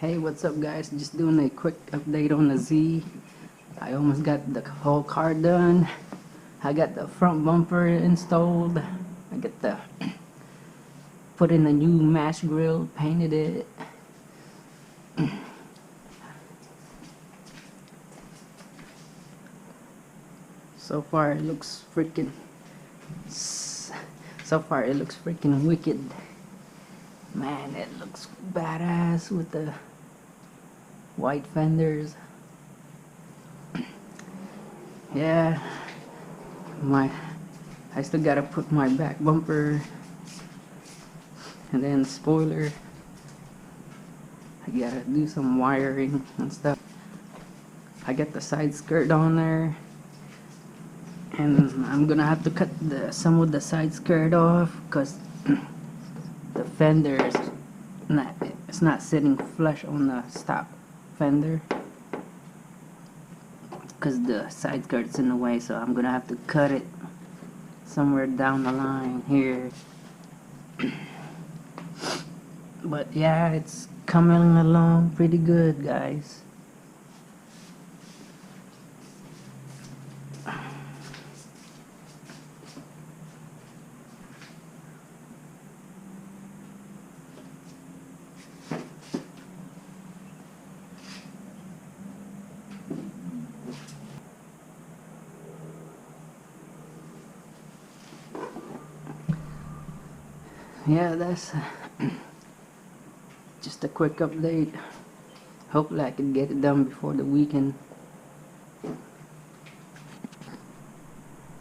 Hey, what's up guys? Just doing a quick update on the Z. I almost got the whole car done. I got the front bumper installed. I got the put in a new mash grill, painted it. So far it looks freaking wicked. Man, it looks badass with the white fenders. Yeah, I still gotta put my back bumper and then spoiler. I gotta do some wiring and stuff. I got the side skirt on there, and I'm gonna have to cut some of the side skirt off because the fender is not sitting flush on the stock fender because the side skirt's in the way, so I'm gonna have to cut it somewhere down the line here. But yeah, it's coming along pretty good, guys. Yeah, that's just a quick update. Hopefully I can get it done before the weekend.